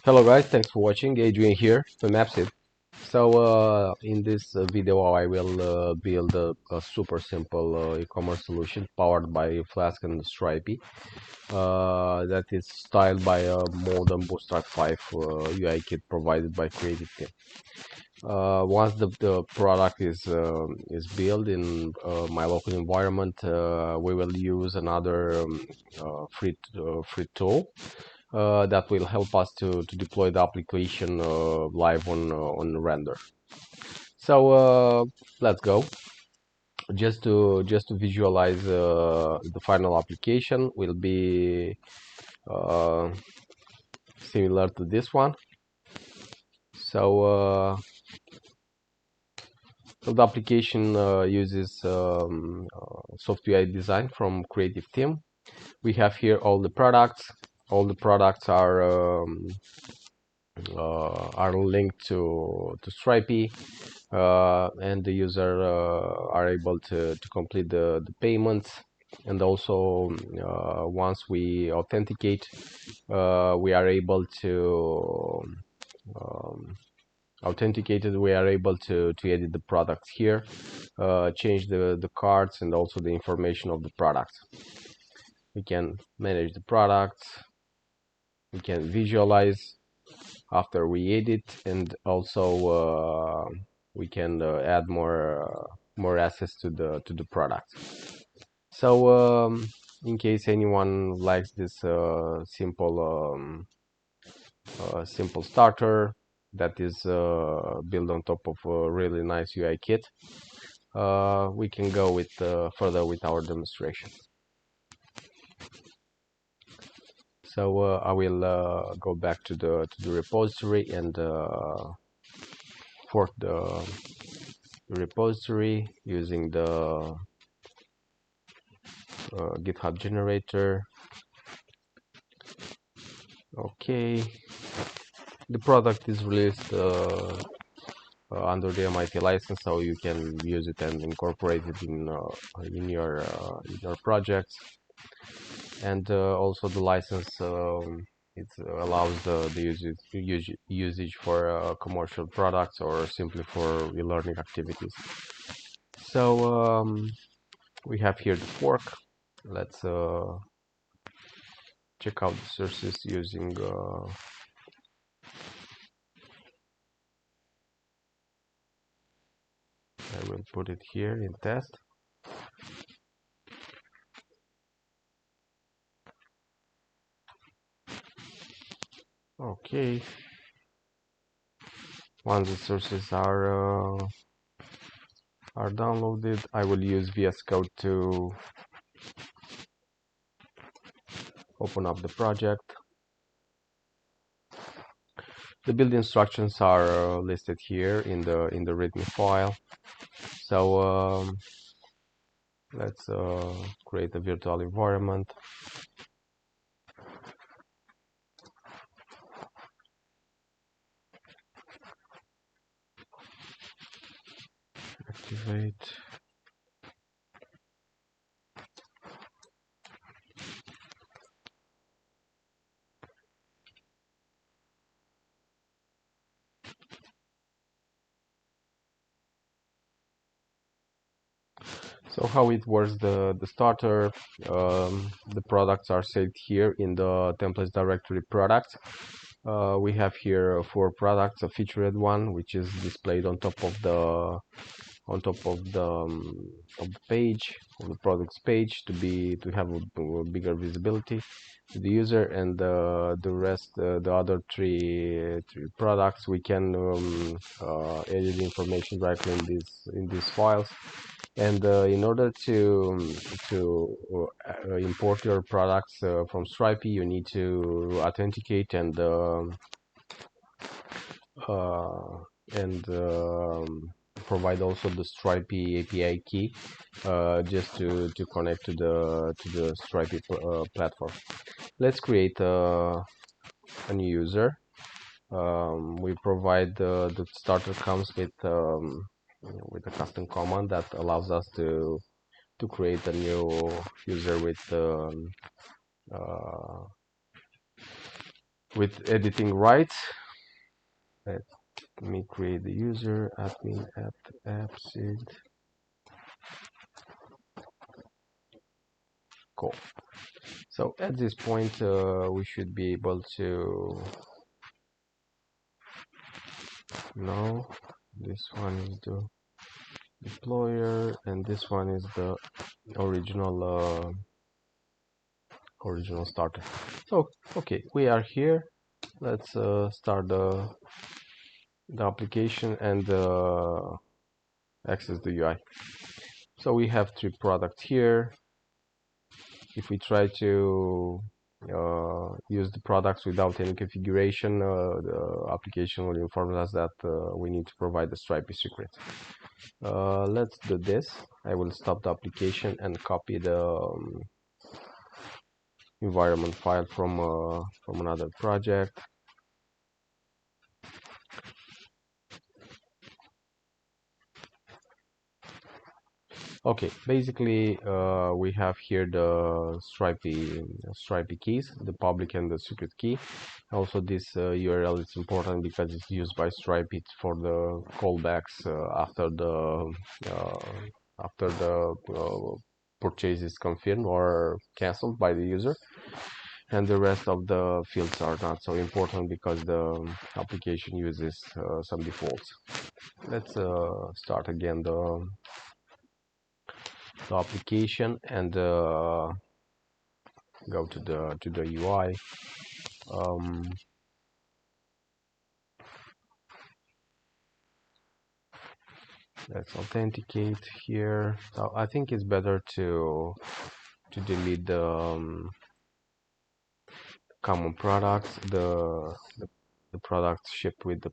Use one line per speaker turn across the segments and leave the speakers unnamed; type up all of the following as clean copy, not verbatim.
Hello guys, thanks for watching. Adrian here from AppSeed. In this video I will build a super simple e-commerce solution powered by Flask and Stripe that is styled by a modern Bootstrap 5 UI kit provided by Creative Team. Once the product is built in my local environment, we will use another free tool that will help us to deploy the application live on render. Let's go. Just to visualize the final application will be uh, similar to this one. So the application uses software design from Creative Team. We have here all the products. All the products are linked to Stripe, and the user are able to complete the payments. And also, once we authenticate, we are able to we are able to edit the products here, change the cards and also the information of the products. We can manage the products, we can visualize after we edit, and also we can add more assets to the product. In case anyone likes this simple starter that is built on top of a really nice UI kit, we can go with further with our demonstration. I will go back to the repository and fork the repository using the GitHub generator. Okay, the product is released under the MIT license, so you can use it and incorporate it in your projects. And also the license it allows the usage for commercial products or simply for e-learning activities. We have here the fork. Let's check out the sources using I will put it here in test. Okay, once the sources are downloaded, I will use VS Code to open up the project. The build instructions are listed here in the README file. Let's create a virtual environment. Activate. So how it works, the starter, the products are saved here in the templates directory products. We have here 4 products, a featured one which is displayed on top of the page, of the products page, to have a bigger visibility to the user, and the rest, the other three products, we can edit information directly in these files. And in order to import your products from Stripe, you need to authenticate and provide also the Stripe API key just to connect to the Stripe platform. Let's create a new user. We provide the starter comes with a custom command that allows us to create a new user with with editing rights. Let me create the user admin at AppSeed. Cool. So at this point, we should be able to know this one is the deployer and this one is the original original starter. So okay, we are here. Let's start the application and access the UI. So we have 3 products here. If we try to use the products without any configuration, the application will inform us that we need to provide the Stripe secret. Let's do this. I will stop the application and copy the environment file from another project. Okay, basically we have here the Stripe keys, the public and the secret key. Also this URL is important because it's used by Stripe for the callbacks after the purchase is confirmed or cancelled by the user, and the rest of the fields are not so important because the application uses some defaults. Let's start again the application and go to the UI. Let's authenticate here. So I think it's better to delete the common products, the products shipped with the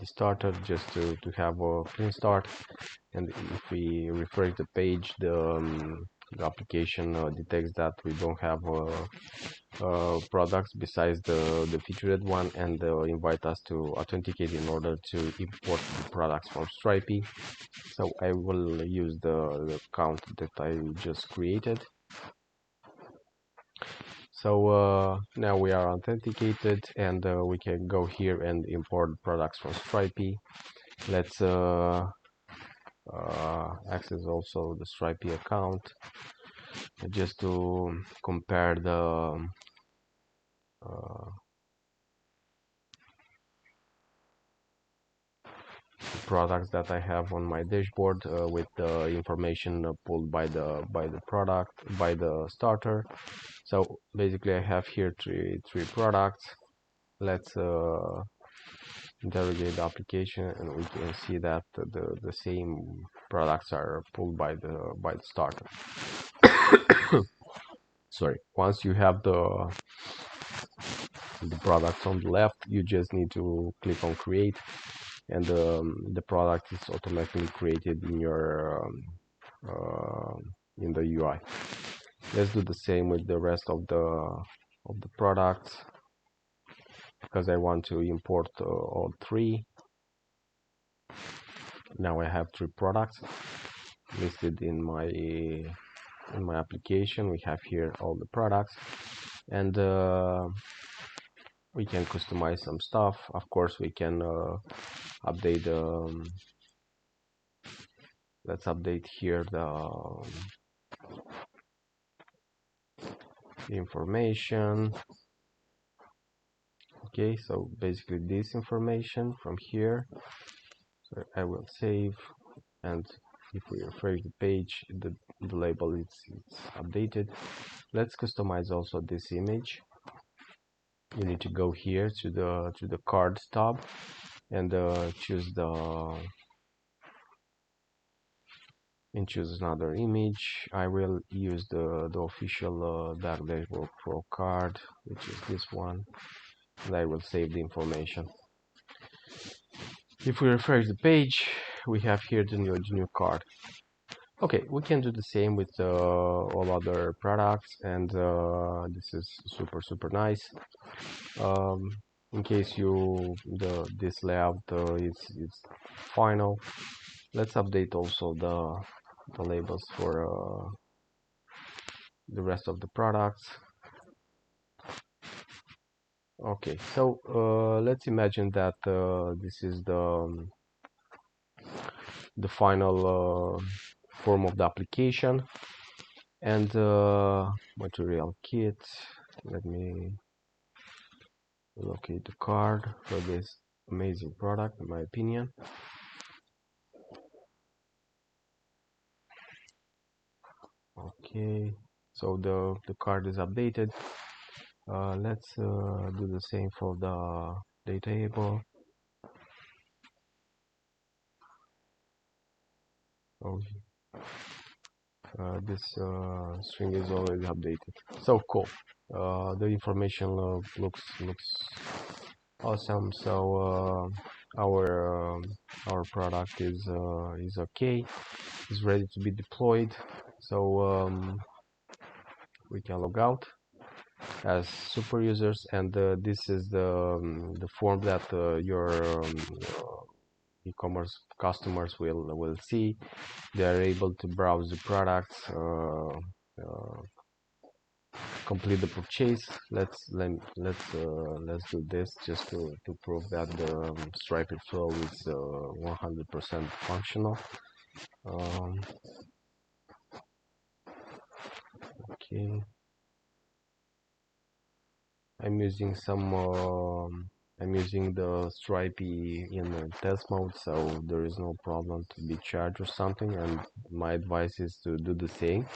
starter, just to have a clean start. And if we refresh the page, the application detects that we don't have products besides the featured one, and invite us to authenticate in order to import the products from Stripe. So I will use the account that I just created. So now we are authenticated, and we can go here and import products from Stripe. Let's access also the Stripe account just to compare the products that I have on my dashboard with the information pulled by the product, by the starter. So basically I have here three products. Let's interrogate the application, and we can see that the same products are pulled by the starter. Sorry. Once you have the products on the left, you just need to click on create, and the product is automatically created in your in the UI. Let's do the same with the rest of the products, because I want to import all 3. Now I have 3 products listed in my application. We have here all the products, and we can customize some stuff. Of course, we can update let's update here the information. Okay, so basically this information from here. So I will save, and if we refresh the page, the label is updated. Let's customize also this image. You need to go here to the card tab and choose another image. I will use the official Dark Dashboard Pro card, which is this one, and I will save the information. If we refresh the page, we have here the new card. Okay, we can do the same with all other products, and this is super nice. In case this layout is final, let's update also the labels for the rest of the products. Okay, so let's imagine that this is the final form of the application, and material kit. Let me locate the card for this amazing product, in my opinion. Okay, so the card is updated. Let's do the same for the data table. Oh, this string is already updated. So cool. The information looks awesome. So our product is okay. Is ready to be deployed. So we can log out as super users, and this is the form that your e-commerce customers will see. They are able to browse the products, complete the purchase. Let's do this just to prove that the Stripe flow is 100% functional. Okay, I'm using I'm using the Stripe in test mode, so there is no problem to be charged or something. And my advice is to do the same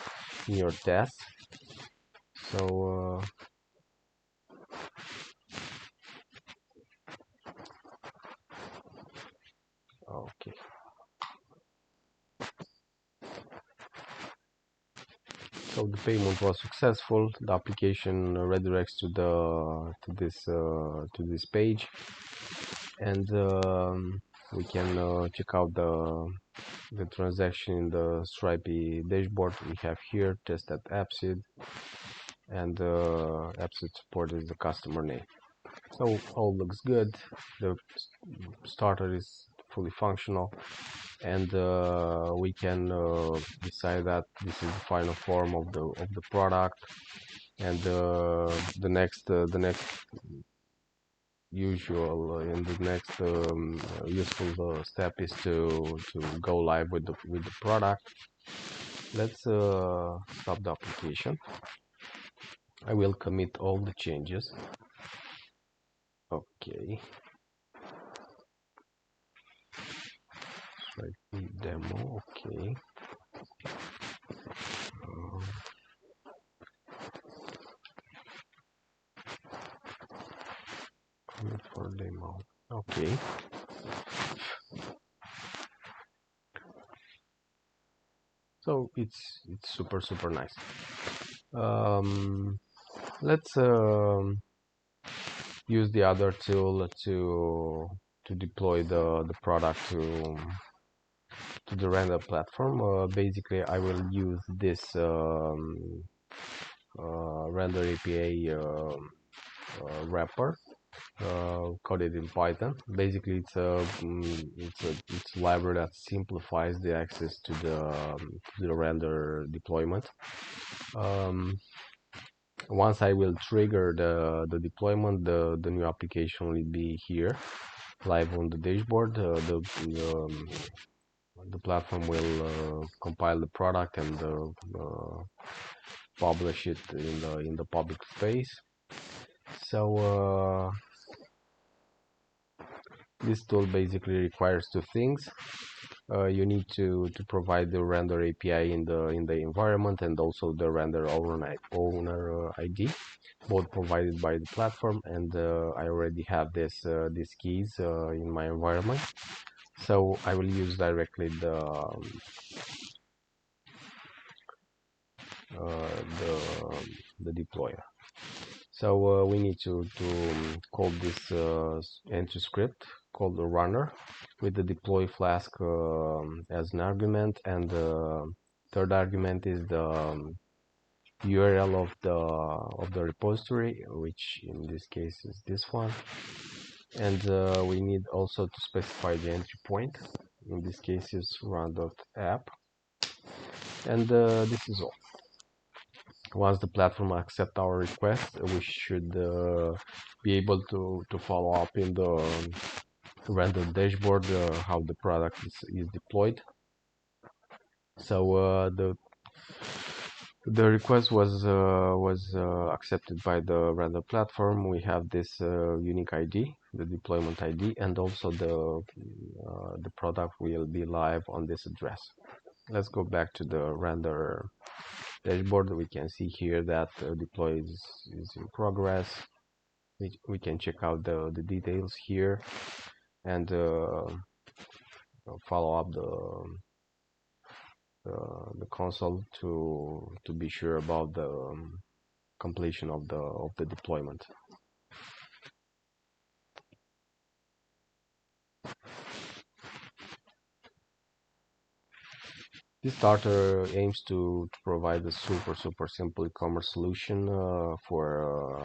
in your test. So okay. So the payment was successful. The application redirects to this page, and we can check out the transaction in the Stripe dashboard. We have here test at AppSeed, and AppSeed support is the customer name. So all looks good. The starter is fully functional, and we can decide that this is the final form of the product. And the next usual in the next useful step is to go live with the product. Let's stop the application. I will commit all the changes. Okay. Demo. Okay. Commit for demo. Okay. So it's super nice. Let's use the other tool to deploy the product to the render platform. Basically, I will use this render API wrapper coded in Python. Basically, it's a library that simplifies the access to the render deployment. Once I will trigger the deployment, the new application will be here live on the dashboard. The platform will compile the product and publish it in the public space. So this tool basically requires two things. You need to provide the render API in the environment, and also the render owner ID, both provided by the platform. And I already have these keys in my environment, so I will use directly the deployer. So we need to call this entry script called the runner with the deploy flask as an argument, and the third argument is the URL of the repository, which in this case is this one. And we need also to specify the entry point. In this case is run.app, and this is all. Once the platform accepts our request, we should be able to follow up in the render dashboard how the product is deployed. So the request was accepted by the render platform. We have this unique ID, the deployment ID, and also the product will be live on this address. Let's go back to the render dashboard. We can see here that deploy is in progress. We can check out the details here and follow up the console to be sure about the completion of the deployment. This starter aims to provide a super simple e-commerce solution for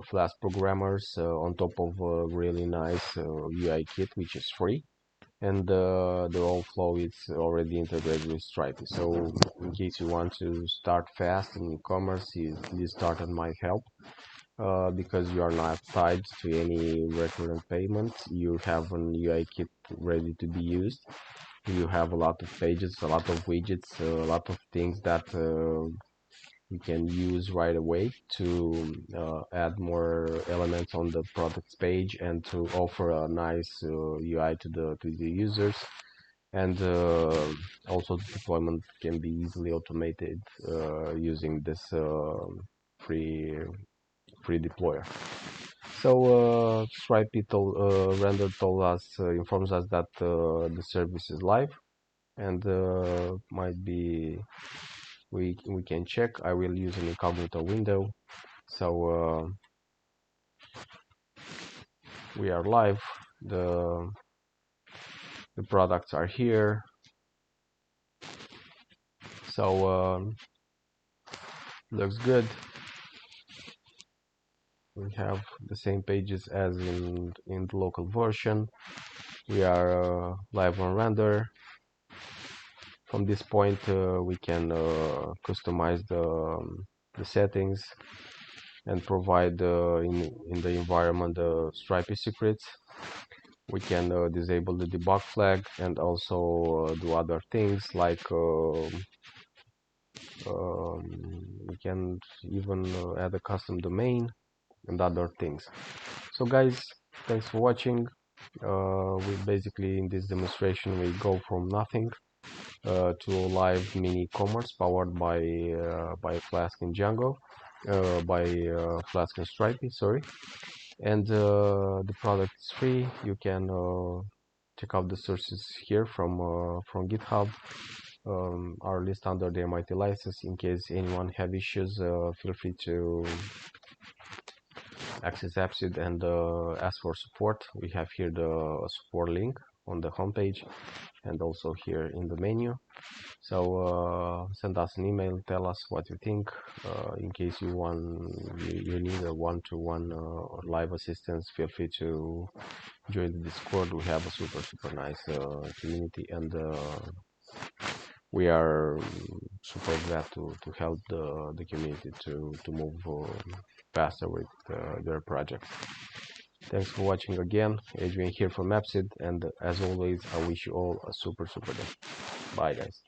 Flask programmers on top of a really nice UI kit, which is free. And the whole flow is already integrated with Stripe. So in case you want to start fast in e-commerce, this starter might help because you are not tied to any recurrent payment. You have an UI kit ready to be used. You have a lot of pages, a lot of widgets, a lot of things that you can use right away to add more elements on the products page and to offer a nice UI to the users. And also the deployment can be easily automated using this free deployer. So Stripe render told us, informs us that the service is live, and might be we can check. I will use an incognito window. So we are live. The products are here. So looks good. We have the same pages as in the local version. We are live on render. From this point we can customize the settings and provide in the environment the Stripe secrets. We can disable the debug flag and also do other things like we can even add a custom domain and other things. So guys, thanks for watching. We basically, in this demonstration, we go from nothing to a live mini commerce powered by Flask and Django, by Flask and Stripe, sorry. And the product is free. You can check out the sources here from GitHub. Are listed under the MIT license. In case anyone have issues, feel free to access AppSeed and ask for support. We have here the support link on the homepage and also here in the menu. So send us an email, tell us what you think. In case you need a one-to-one live assistance, feel free to join the Discord. We have a super nice community, and we are super glad to help the community to move faster with their projects. Thanks for watching again. Adrian here from AppSeed, and as always, I wish you all a super day. Bye guys.